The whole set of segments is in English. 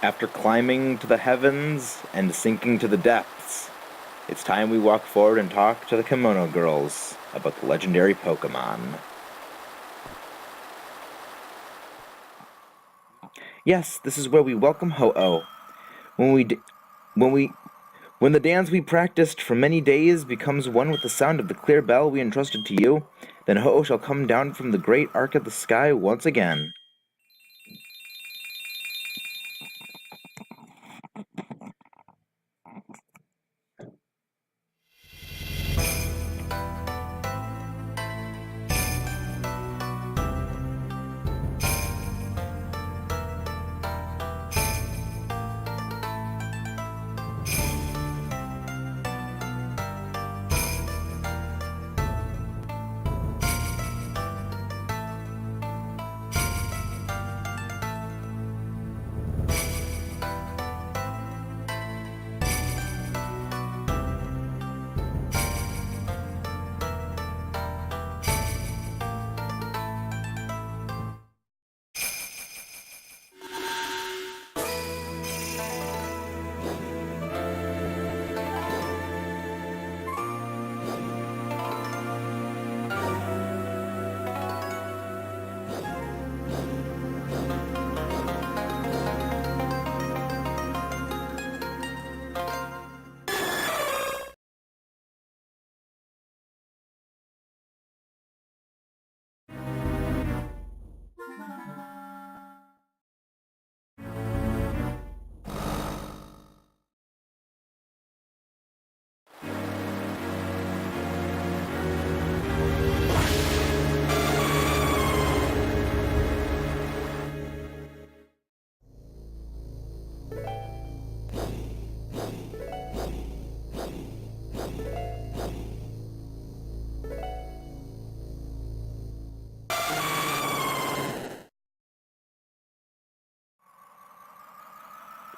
After climbing to the heavens and sinking to the depths, it's time we walk forward and talk to the Kimono Girls about the legendary Pokemon. Yes, this is where we welcome Ho-Oh. When the dance we practiced for many days becomes one with the sound of the clear bell we entrusted to you, then Ho-Oh shall come down from the great arc of the sky once again.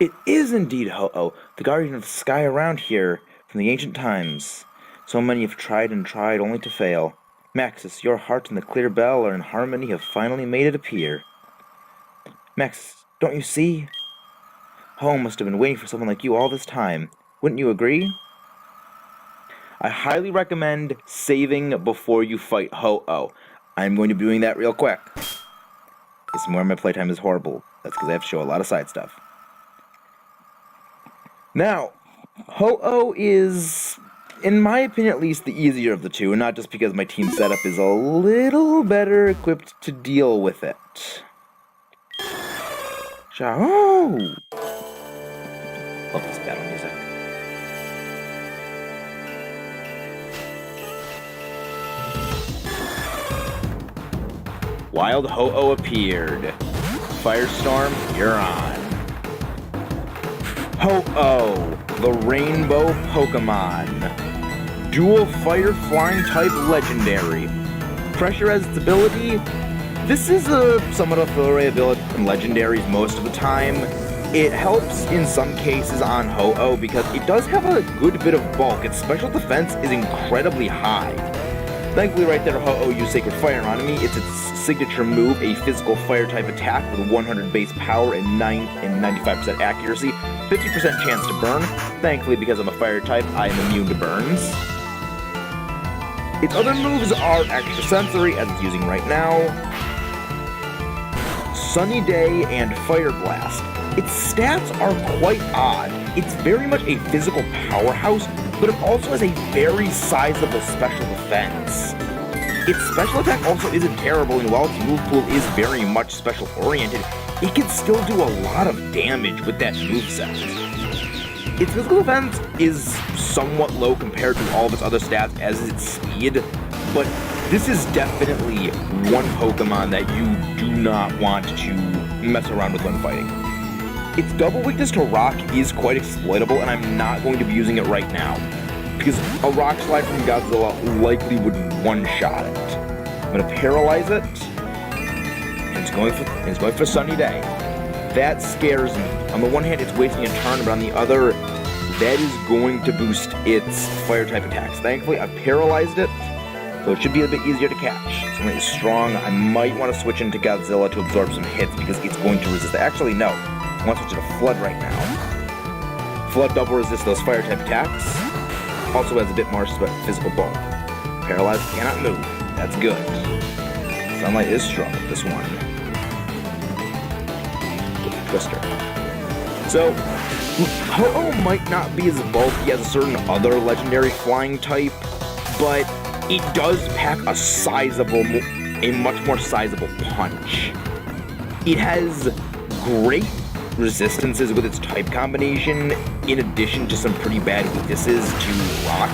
It is indeed Ho-Oh, the guardian of the sky around here, from the ancient times. So many have tried and tried, only to fail. Maxis, your heart and the clear bell are in harmony, have finally made it appear. Maxis, don't you see? Ho must have been waiting for someone like you all this time. Wouldn't you agree? I highly recommend saving before you fight Ho-Oh. I'm going to be doing that real quick. This more of my playtime is horrible. That's because I have to show a lot of side stuff. Now, Ho-Oh is, in my opinion at least, the easier of the two, and not just because my team setup is a little better equipped to deal with it. Ciao! Love this battle music. Wild Ho-Oh appeared. Firestorm, you're on. Ho-Oh, the Rainbow Pokemon. Dual Fire Flying type legendary. Pressure as its ability. This is a somewhat of a throwaway ability in legendaries most of the time. It helps in some cases on Ho-Oh because it does have a good bit of bulk. Its special defense is incredibly high. Thankfully right there, Ho-Oh used Sacred Fire on me. It's its signature move, a physical fire type attack with 100 base power and 95% accuracy, 50% chance to burn. Thankfully, because I'm a fire type, I am immune to burns. Its other moves are extra sensory, as it's using right now. Sunny Day and Fire Blast. Its stats are quite odd. It's very much a physical powerhouse, but it also has a very sizable special defense. Its special attack also isn't terrible, and while its move pool is very much special oriented, it can still do a lot of damage with that moveset. Its physical defense is somewhat low compared to all of its other stats, as is its speed, but this is definitely one Pokemon that you do not want to mess around with when fighting. Its double weakness to rock is quite exploitable, and I'm not going to be using it right now, because a rock slide from Godzilla likely would one-shot it. I'm going to paralyze it, and it's going for Sunny Day. That scares me. On the one hand, it's wasting a turn, but on the other, that is going to boost its fire-type attacks. Thankfully, I've paralyzed it, so it should be a bit easier to catch. So when it's strong, I might want to switch into Godzilla to absorb some hits, because it's going to resist it. Actually, no. I want to switch it to Flood right now. Flood double resists those fire type attacks. Also has a bit more physical bulk. Paralyzed, cannot move. That's good. Sunlight is strong with this one. Twister. So, Ho-Oh might not be as bulky as a certain other legendary flying type, but it does pack a much more sizable punch. It has great resistances with its type combination, in addition to some pretty bad weaknesses to rock.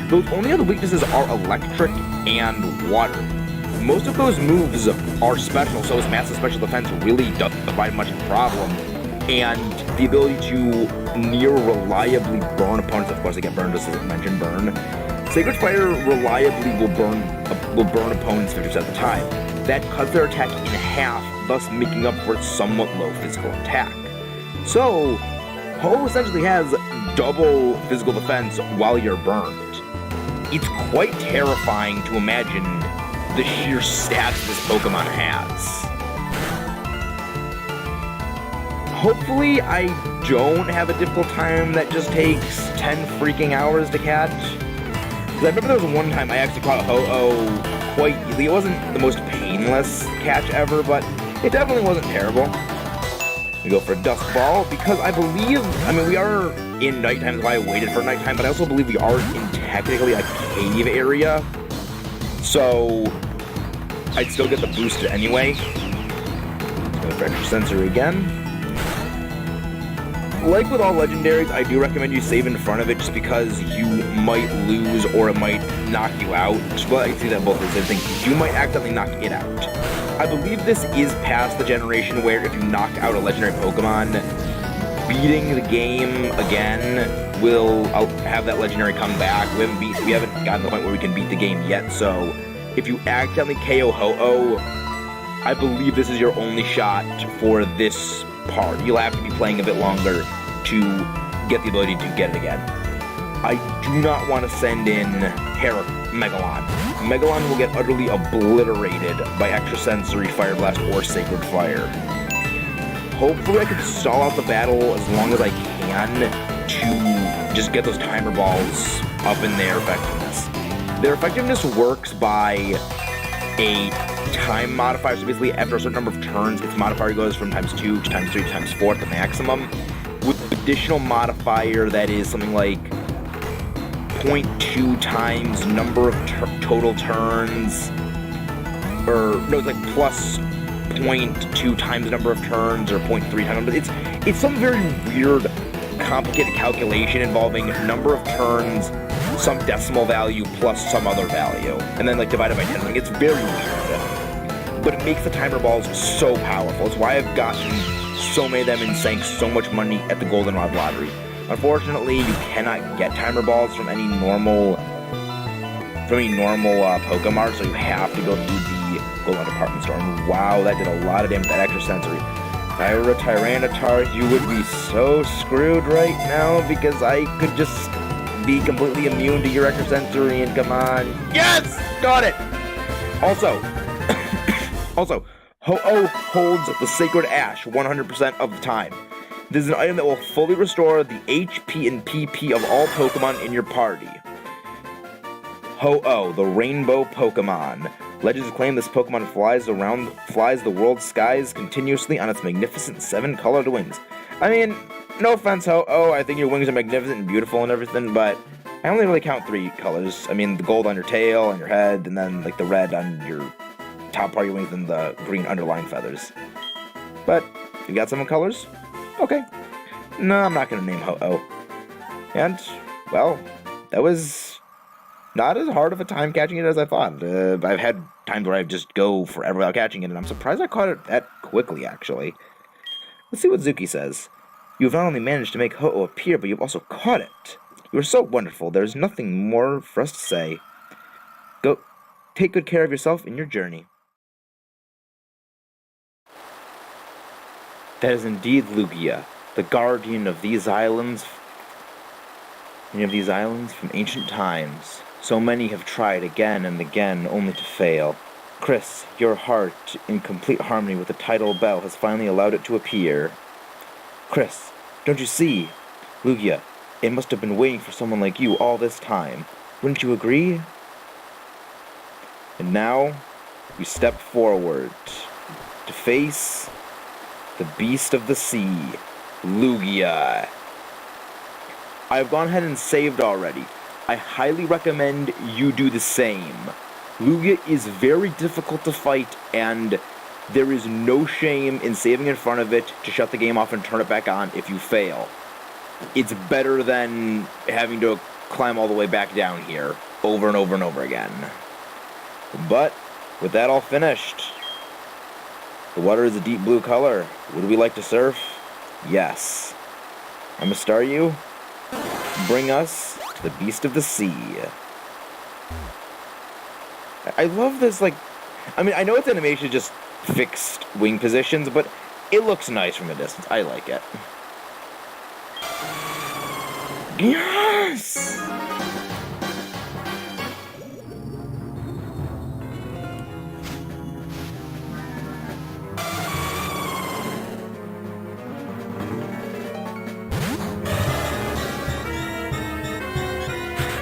Those only other weaknesses are electric and water. Most of those moves are special, so its massive special defense really doesn't provide much of a problem. And the ability to near reliably burn opponents, of course I get burned, just as mentioned, burn. Sacred Fire reliably will burn opponents 50% of the time. That cuts their attack in half, thus making up for its somewhat low physical attack. So, Ho essentially has double physical defense while you're burned. It's quite terrifying to imagine the sheer stats this Pokemon has. Hopefully I don't have a difficult time that just takes 10 freaking hours to catch. I remember there was one time I actually caught Ho-Oh quite easily. It wasn't the most painless catch ever, but it definitely wasn't terrible. We go for a Dusk Ball, because I believe, we are in nighttime, that's why I waited for nighttime, but I also believe we are in technically a cave area, so I'd still get the booster anyway. Let's go for Extra Sensory again. Like with all legendaries, I do recommend you save in front of it just because you might lose or it might knock you out. Well, I see that both are the same thing. You might accidentally knock it out. I believe this is past the generation where if you knock out a legendary Pokemon, beating the game again will have that legendary come back. We haven't gotten to the point where we can beat the game yet, so if you accidentally KO Ho-Oh, I believe this is your only shot for this part. You'll have to be playing a bit longer to get the ability to get it again. I do not want to send in Megalon. Megalon will get utterly obliterated by Extrasensory, Fire Blast, or Sacred Fire. Hopefully I can stall out the battle as long as I can to just get those timer balls up in their effectiveness. Their effectiveness works by a time modifier, so basically after a certain number of turns, its modifier goes from times 2 to times 3 to times 4 at the maximum, with additional modifier that is something like 0.2 times number of total turns, or no, it's like plus 0.2 times number of turns, or 0.3 times, it's some very weird, complicated calculation involving number of turns, some decimal value, plus some other value, and then like divided by 10. Like, it's very weird, but it makes the timer balls so powerful. It's why I've gotten so many of them and sank so much money at the Goldenrod lottery. Unfortunately, you cannot get timer balls from any normal Pokemart, so you have to go through the Golden Department Store. And wow, that did a lot of damage, that Extrasensory. If I were a Tyranitar, you would be so screwed right now, because I could just be completely immune to your Extrasensory, and come on. Yes! Got it! Also, Ho-Oh holds the Sacred Ash 100% of the time. This is an item that will fully restore the HP and PP of all Pokemon in your party. Ho-Oh, the Rainbow Pokemon. Legends claim this Pokemon flies the world's skies continuously on its magnificent 7-colored wings. I mean, no offense, Ho-Oh, I think your wings are magnificent and beautiful and everything, but I only really count 3 colors. I mean, the gold on your tail, on your head, and then like the red on your top part of your wings, and the green underlying feathers. But you got some colors? Okay. No, I'm not gonna name Ho-Oh. And, well, that was not as hard of a time catching it as I thought. I've had times where I just go forever without catching it, and I'm surprised I caught it that quickly, actually. Let's see what Zuki says. You have not only managed to make Ho-Oh appear, but you've also caught it. You are so wonderful, there's nothing more for us to say. Go, take good care of yourself in your journey. That is indeed Lugia, the guardian of these islands, from ancient times. So many have tried again and again, only to fail. Chris, your heart, in complete harmony with the tidal bell, has finally allowed it to appear. Chris, don't you see? Lugia, it must have been waiting for someone like you all this time. Wouldn't you agree? And now, we step forward to face the beast of the sea, Lugia. I have gone ahead and saved already. I highly recommend you do the same. Lugia is very difficult to fight, and there is no shame in saving in front of it to shut the game off and turn it back on if you fail. It's better than having to climb all the way back down here over and over and over again. But with that all finished, the water is a deep blue color. Would we like to surf? Yes. I'm gonna start you. Bring us to the beast of the sea. I love this, like, I mean, I know it's animation, just fixed wing positions, but it looks nice from a distance. I like it. Yes!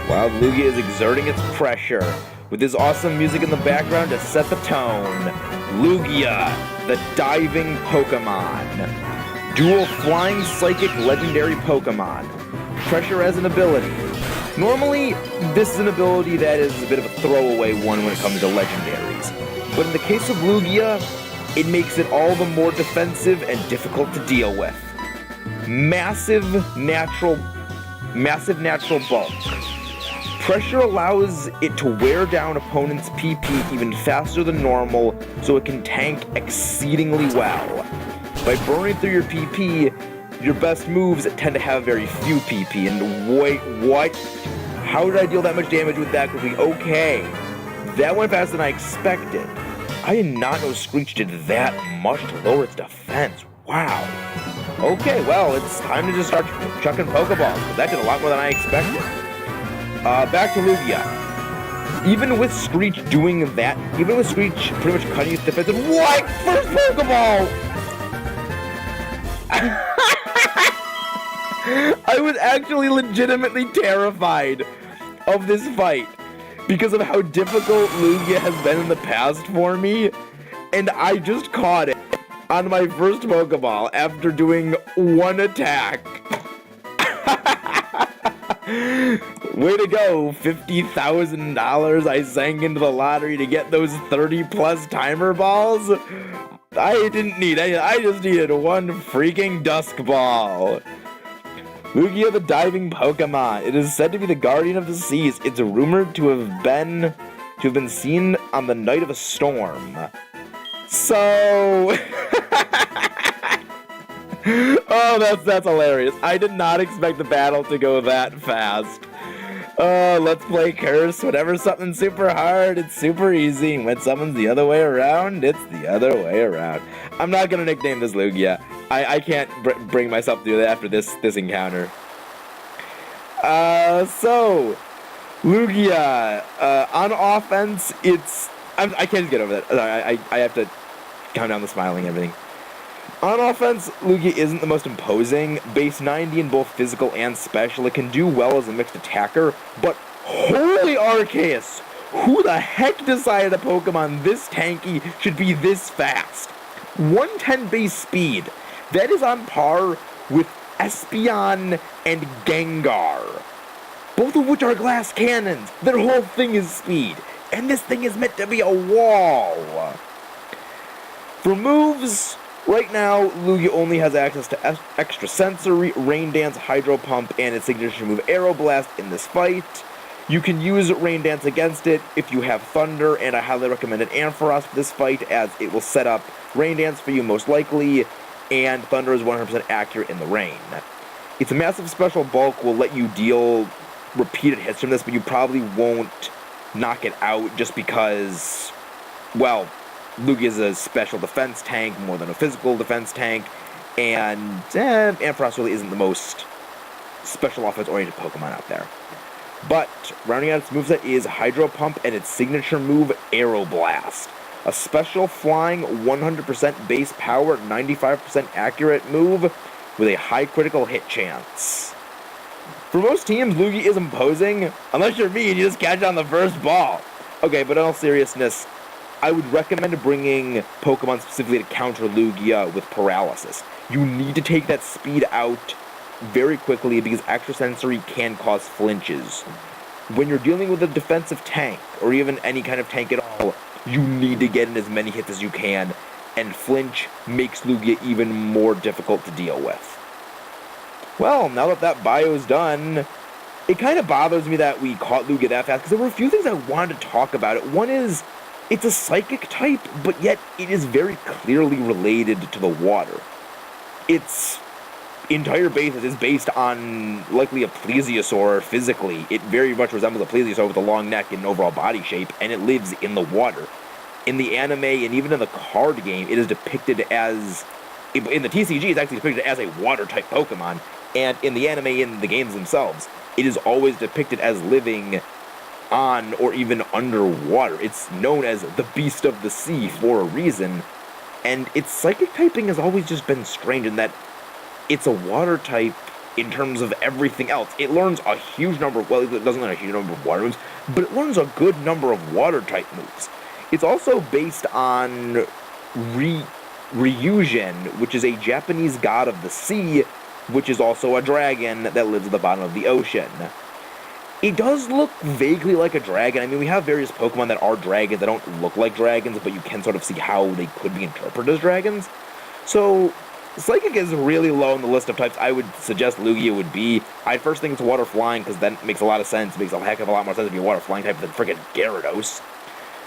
Wow, Lugia is exerting its pressure with his awesome music in the background to set the tone. Lugia, the diving Pokemon. Dual flying psychic legendary Pokemon. Pressure as an ability. Normally, this is an ability that is a bit of a throwaway one when it comes to legendaries. But in the case of Lugia, it makes it all the more defensive and difficult to deal with. Massive natural bulk. Pressure allows it to wear down opponents' PP even faster than normal, so it can tank exceedingly well. By burning through your PP, your best moves tend to have very few PP, and wait, what? How did I deal that much damage with that quickly? Okay, that went faster than I expected. I did not know Screech did that much to lower its defense. Wow. Okay, well, it's time to just start chucking Pokeballs, because that did a lot more than I expected. Back to Lugia. Even with Screech doing that, even with Screech pretty much cutting his defense, what? First Pokeball! I was actually legitimately terrified of this fight because of how difficult Lugia has been in the past for me, and I just caught it on my first Pokeball after doing one attack. Way to go, $50,000 I sank into the lottery to get those 30-plus timer balls? I didn't need any, I just needed one freaking Dusk Ball. Lugia the diving Pokemon. It is said to be the guardian of the seas. It's rumored to have been seen on the night of a storm. So... oh, that's hilarious. I did not expect the battle to go that fast. Let's play Curse. Whenever something's super hard, it's super easy. And when something's the other way around, it's the other way around. I'm not gonna nickname this Lugia. I can't bring myself to do that after this encounter. So Lugia, on offense, I can't just get over that. I have to count down the smiling and everything. On offense, Lugia isn't the most imposing. Base 90 in both physical and special. It can do well as a mixed attacker, but holy Arceus! Who the heck decided a Pokemon this tanky should be this fast? 110 base speed. That is on par with Espeon and Gengar, both of which are glass cannons. Their whole thing is speed, and this thing is meant to be a wall. For moves, right now, Lugia only has access to Extra Sensory, Rain Dance, Hydro Pump, and its signature move Aeroblast in this fight. You can use Rain Dance against it if you have Thunder, and I highly recommend an Ampharos for this fight, as it will set up Rain Dance for you most likely, and Thunder is 100% accurate in the rain. Its massive special bulk will let you deal repeated hits from this, but you probably won't knock it out just because, well, Lugia is a special defense tank more than a physical defense tank, and Ampharos really isn't the most special offense-oriented Pokemon out there. But rounding out its moveset is Hydro Pump and its signature move Aeroblast, a special flying 100% base power, 95% accurate move. with a high critical hit chance. For most teams, Lugia is imposing, unless you're me and you just catch it on the first ball. Okay, but in all seriousness, I would recommend bringing Pokemon specifically to counter Lugia with paralysis. You need to take that speed out very quickly because extrasensory can cause flinches. When you're dealing with a defensive tank, or even any kind of tank at all, you need to get in as many hits as you can, and flinch makes Lugia even more difficult to deal with. Well, now that that bio's done, it kind of bothers me that we caught Lugia that fast, because there were a few things I wanted to talk about it. One is, it's a psychic type, but yet it is very clearly related to the water. Its entire base is based on likely a plesiosaur physically. It very much resembles a plesiosaur with a long neck and overall body shape, and it lives in the water. In the anime and even in the card game, it is depicted as, in the TCG, it's actually depicted as a water-type Pokemon, and in the anime, in the games themselves, it is always depicted as living on or even underwater. It's known as the Beast of the Sea for a reason, and its psychic typing has always just been strange in that it's a water type in terms of everything else. It learns a huge number, well, it doesn't learn a huge number of water moves, but it learns a good number of water type moves. It's also based on Ryujin, which is a Japanese god of the sea, which is also a dragon that lives at the bottom of the ocean. It does look vaguely like a dragon. I mean, we have various Pokemon that are dragons that don't look like dragons, but you can sort of see how they could be interpreted as dragons. So, Psychic is really low on the list of types I would suggest Lugia would be. I'd first think it's water flying, because that makes a lot of sense. It makes a heck of a lot more sense to be a water flying type than freaking Gyarados.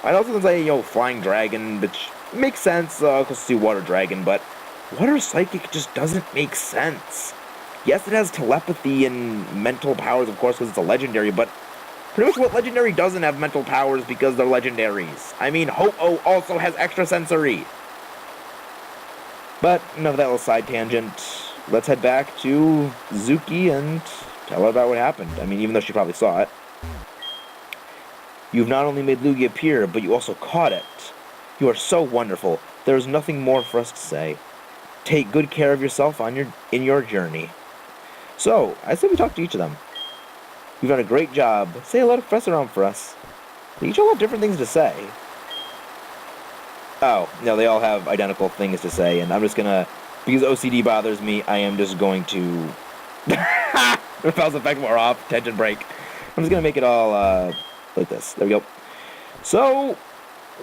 I'd also say, flying dragon, which makes sense, because it's water dragon, but water psychic just doesn't make sense. Yes, it has telepathy and mental powers, of course, because it's a legendary, but pretty much what legendary doesn't have mental powers because they're legendaries. I mean, Ho-Oh also has extrasensory. But enough of that little side tangent. Let's head back to Zuki and tell her about what happened. I mean, even though she probably saw it. You've not only made Lugia appear, but you also caught it. You are so wonderful. There is nothing more for us to say. Take good care of yourself in your journey. So, I say we talk to each of them. You've done a great job. Say hello to Professor Elm for us. They each all have different things to say. Oh, no, they all have identical things to say, and I'm just gonna, because OCD bothers me, I am just going to... Repels effect wore off, tension break. I'm just gonna make it all, like this. There we go. So,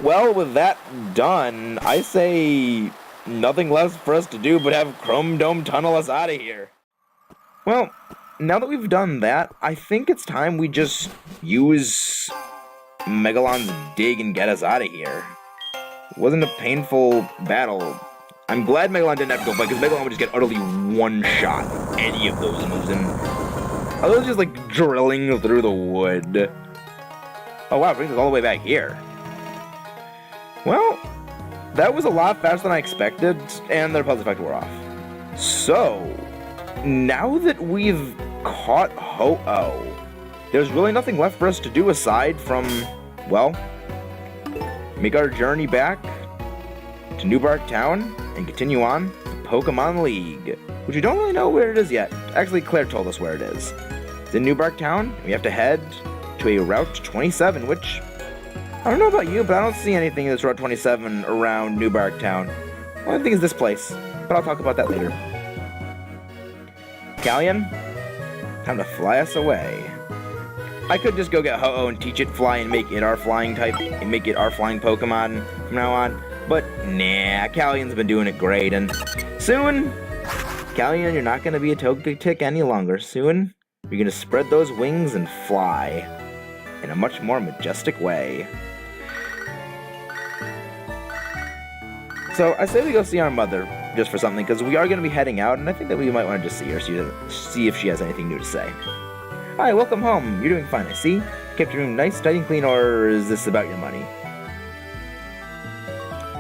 well, with that done, I say nothing less for us to do but have Chrome Dome tunnel us out of here. Well, now that we've done that, I think it's time we just use Megalon's dig and get us out of here. It wasn't a painful battle. I'm glad Megalon didn't have to go fight, because Megalon would just get utterly one-shot any of those moves, and I was just like drilling through the wood. Oh wow, it brings us all the way back here. Well, that was a lot faster than I expected, and the repulse effect wore off. So, now that we've caught Ho-Oh, there's really nothing left for us to do aside from, well, make our journey back to New Bark Town and continue on to Pokemon League, which we don't really know where it is yet. Actually, Claire told us where it is. It's in New Bark Town. We have to head to a Route 27, which, I don't know about you, but I don't see anything that's Route 27 around New Bark Town. The only thing is this place, but I'll talk about that later. Callion, time to fly us away. I could just go get Ho-Oh and teach it fly and make it our flying type, and make it our flying Pokemon from now on, but nah, Callion's been doing it great, and soon, Callion, you're not going to be a Togetic any longer. Soon, you're going to spread those wings and fly in a much more majestic way. So, I say we go see our mother, just for something, because we are going to be heading out, and I think that we might want to just see her, see if she has anything new to say. Hi, welcome home. You're doing fine, I see. Kept your room nice, tidy, and clean, or is this about your money?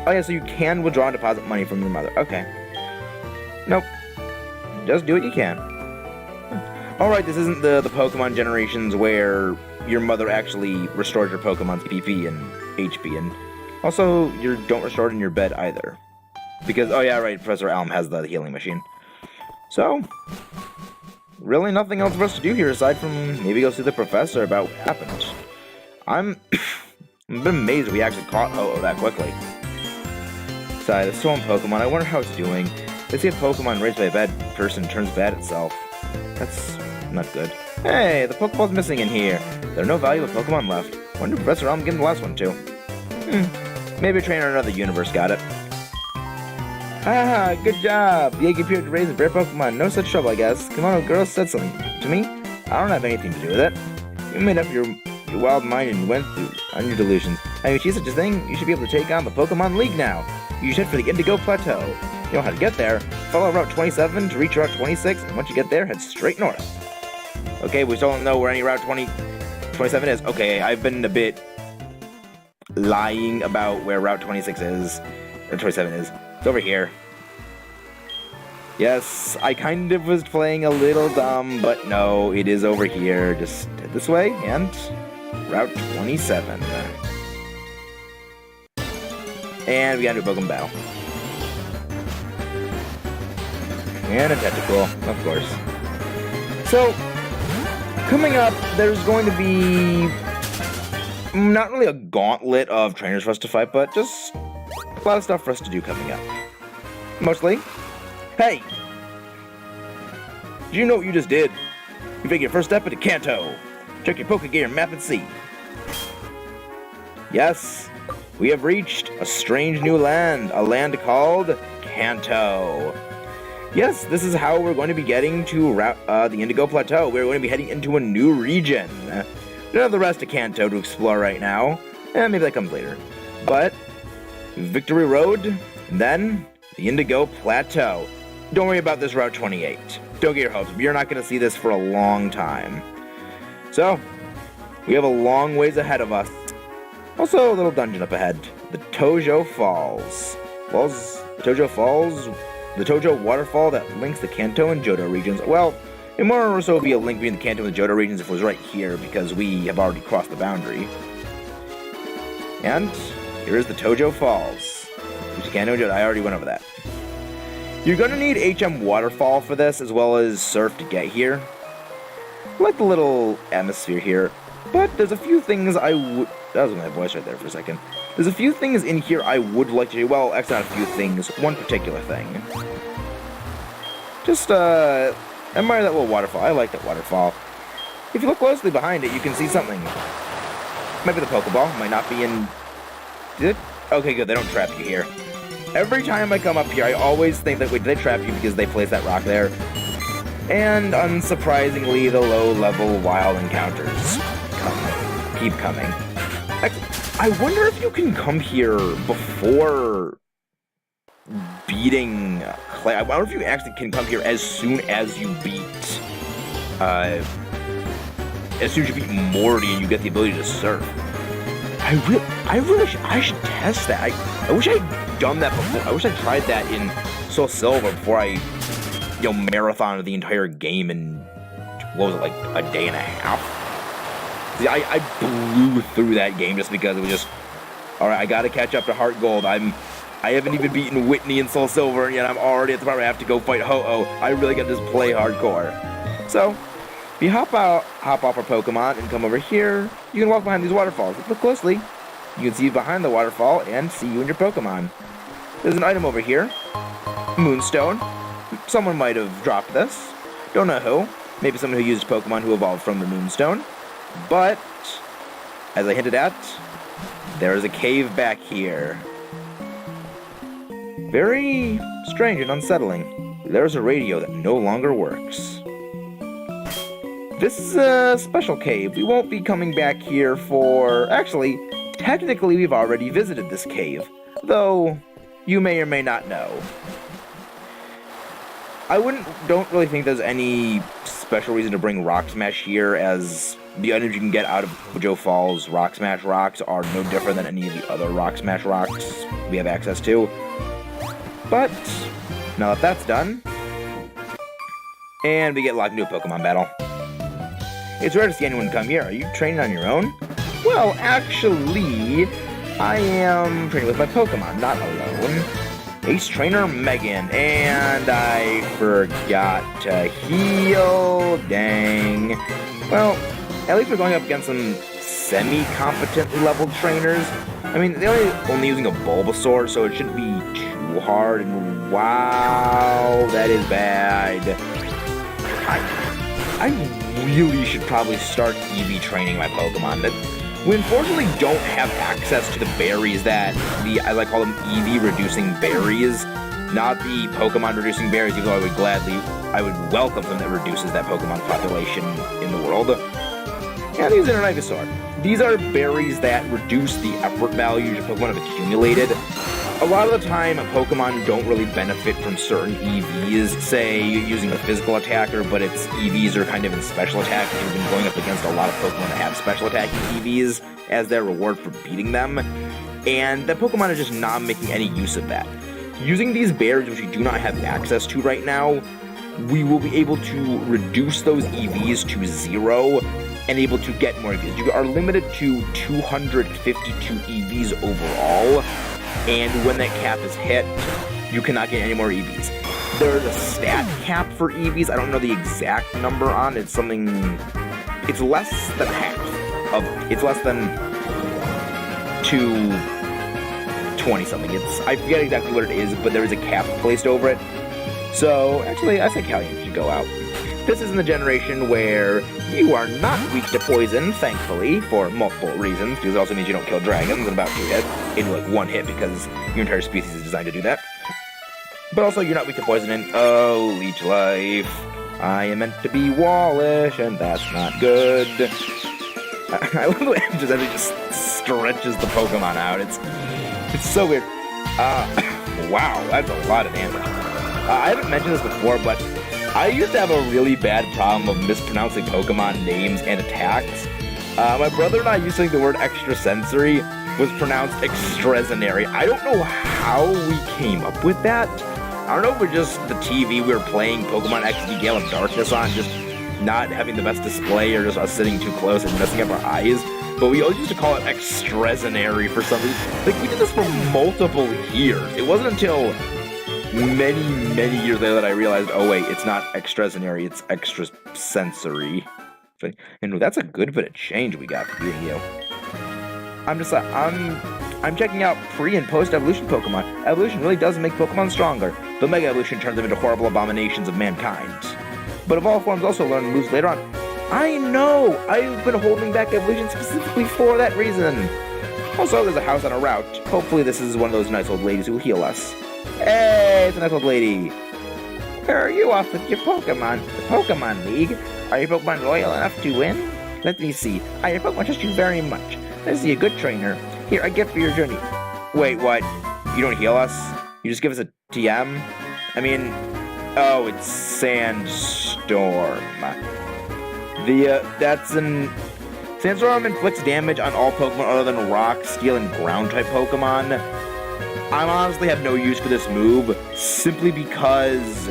Oh yeah, so you can withdraw and deposit money from your mother. Okay. Nope. Just do what you can. Alright, this isn't the Pokemon generations where your mother actually restores your Pokemon's PP and HP, and also, you don't restore it in your bed either. Because, oh yeah, right, Professor Elm has the healing machine. So, really nothing else for us to do here aside from maybe go see the professor about what happened. I'm a bit amazed that we actually caught Ho-Oh that quickly. Sorry, the stolen Pokemon, I wonder how it's doing. They see a Pokemon raised by a bad person turns bad itself. That's not good. Hey, the Pokeball's missing in here. There are no valuable Pokemon left. Wonder if Professor Aurum getting the last one too. Maybe a trainer in another universe got it. Haha, good job! Yagi appeared to raise a rare Pokemon. No such trouble, I guess. Come on, girl said something to me. I don't have anything to do with it. You made up your wild mind and went through on your delusions. Have you achieved such a thing? You should be able to take on the Pokemon League now. You should head for the Indigo Plateau. You know how to get there. Follow Route 27 to reach Route 26, and once you get there, head straight north. Okay, we still don't know where any Route 27 is. Okay, I've been a bit lying about where Route 26 is, or 27 is. It's over here. Yes, I kind of was playing a little dumb, but no, it is over here. Just head this way, and Route 27. And we got a new Pokemon battle. And a Tentacool, of course. So, coming up, there's going to be not really a gauntlet of trainers for us to fight, but just a lot of stuff for us to do coming up. Mostly, hey! Did you know what you just did? You take your first step into Kanto. Check your Pokegear map and see. Yes, we have reached a strange new land, a land called Kanto. Yes, this is how we're going to be getting to the Indigo Plateau. We're going to be heading into a new region. We don't have the rest of Kanto to explore right now. Maybe that comes later. But Victory Road, and then the Indigo Plateau. Don't worry about this Route 28. Don't get your hopes up. You're not going to see this for a long time. So, we have a long ways ahead of us. Also, a little dungeon up ahead. The Tojo Falls. The Tojo Waterfall that links the Kanto and Johto regions. Well, it more or so would be a link between the Kanto and the Johto regions if it was right here, because we have already crossed the boundary. And here is the Tojo Falls. Which is Kanto and Johto. I already went over that. You're going to need HM Waterfall for this, as well as Surf to get here. I like the little atmosphere here, but there's a few things I would... That was my voice right there for a second. There's a few things in here I would like to do. Well, actually not a few things. One particular thing. Just, admire that little waterfall. I like that waterfall. If you look closely behind it, you can see something. Might be the Pokeball. Might not be in... Did it? Okay, good. They don't trap you here. Every time I come up here, I always think that, wait, did they trap you because they placed that rock there? And, unsurprisingly, the low-level wild encounters keep coming. Actually, I wonder if you can come here before beating Clay. I wonder if you actually can come here as soon as you beat, Morty and you get the ability to surf. I should test that. I wish I'd done that before. I wish I tried that in SoulSilver before I, marathoned the entire game in, what was it, like a day and a half? See, I blew through that game just because it was just, alright, I gotta catch up to HeartGold. I haven't even beaten Whitney in SoulSilver, and yet I'm already at the part where I have to go fight Ho-Oh. I really gotta just play hardcore. So, if you hop off our Pokemon and come over here, you can walk behind these waterfalls. If you look closely, you can see behind the waterfall and see you and your Pokemon. There's an item over here. Moonstone. Someone might have dropped this. Don't know who. Maybe someone who used Pokemon who evolved from the Moonstone. But, as I hinted at, there is a cave back here. Very strange and unsettling. There's a radio that no longer works. This is a special cave. We won't be coming back here for... Actually, technically we've already visited this cave. Though, you may or may not know. Don't really think there's any special reason to bring Rock Smash here, as the items you can get out of Tojo Falls Rock Smash rocks are no different than any of the other Rock Smash rocks we have access to. But, now that that's done, and we get locked into a Pokemon battle. It's rare to see anyone come here. Are you training on your own? Well, actually, I am training with my Pokemon, not alone. Ace Trainer Megan, and I forgot to heal. Dang. Well, at least we're going up against some semi-competently leveled trainers. I mean, they're only using a Bulbasaur, so it shouldn't be too hard. And wow, that is bad. I really should probably start EV training my Pokemon. We unfortunately don't have access to the berries that I like call them EV reducing berries, not the Pokemon reducing berries, even though I would welcome them that reduces that Pokemon population in the world. Yeah, these are Ivysaur. These are berries that reduce the effort value your Pokemon have accumulated. A lot of the time, Pokemon don't really benefit from certain EVs, say using a physical attacker, but its EVs are kind of in special attack. You've been going up against a lot of Pokemon that have special attacking EVs as their reward for beating them, and the Pokemon is just not making any use of that. Using these berries, which we do not have access to right now, we will be able to reduce those EVs to 0 and able to get more EVs. You are limited to 252 EVs overall, and when that cap is hit, you cannot get any more EVs. There's a stat cap for EVs. I don't know the exact number on it. It's less than half. It's less than 220 something. I forget exactly what it is, but there is a cap placed over it. So, actually, I think Callian should go out. This is in the generation where you are not weak to poison, thankfully, for multiple reasons, because it also means you don't kill dragons in about 2 hits, in like 1 hit, because your entire species is designed to do that. But also, you're not weak to poison, and oh, leech life. I am meant to be wallish, and that's not good. I love the way it just stretches the Pokemon out. It's so weird. Wow, that's a lot of damage. I haven't mentioned this before, but I used to have a really bad problem of mispronouncing Pokemon names and attacks. My brother and I used to think the word extrasensory was pronounced extrasenary. I don't know how we came up with that. I don't know if it was just the TV we were playing Pokemon XD Gale of Darkness on, just not having the best display, or just us sitting too close and messing up our eyes. But we always used to call it extrasenary for some reason. Like, we did this for multiple years. It wasn't until many, many years later that I realized, oh wait, it's not extrasenary, it's extrasensory. And that's a good bit of change we got for beating you. I'm checking out pre- and post-evolution Pokemon. Evolution really does make Pokemon stronger. The Mega Evolution turns them into horrible abominations of mankind. But Evolved forms also learn moves later on. I know! I've been holding back Evolution specifically for that reason. Also, there's a house on a route. Hopefully this is one of those nice old ladies who will heal us. Hey, it's a nice old lady. Where are you off with your Pokemon? The Pokemon League? Are your Pokemon loyal enough to win? Let me see. Your Pokemon trust you very much. Let's see, a good trainer. Here, a gift for your journey. Wait, what? You don't heal us? You just give us a TM? I mean, oh, it's Sandstorm. Sandstorm inflicts damage on all Pokemon other than Rock, Steel, and Ground-type Pokemon. I honestly have no use for this move, simply because,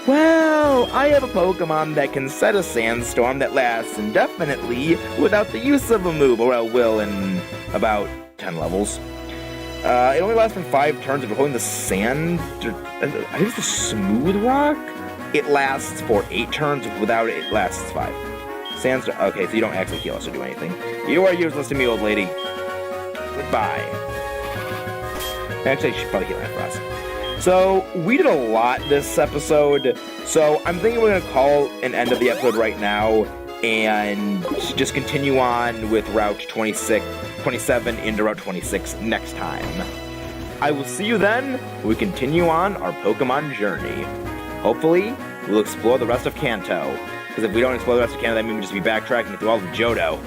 well, I have a Pokemon that can set a Sandstorm that lasts indefinitely without the use of a move, or I will in about 10 levels. It only lasts for 5 turns if you're holding the sand, I think it's the Smooth Rock? It lasts for 8 turns, without it lasts 5. Sandstorm, okay, so you don't actually heal us or do anything. You are useless to me, old lady. Goodbye. Actually, I should probably heal that for us. So, we did a lot this episode, so I'm thinking we're going to call an end of the episode right now, and just continue on with Route 27 into Route 26 next time. I will see you then when we continue on our Pokemon journey. Hopefully, we'll explore the rest of Kanto, because if we don't explore the rest of Kanto, that means we'll just be backtracking through all of Johto.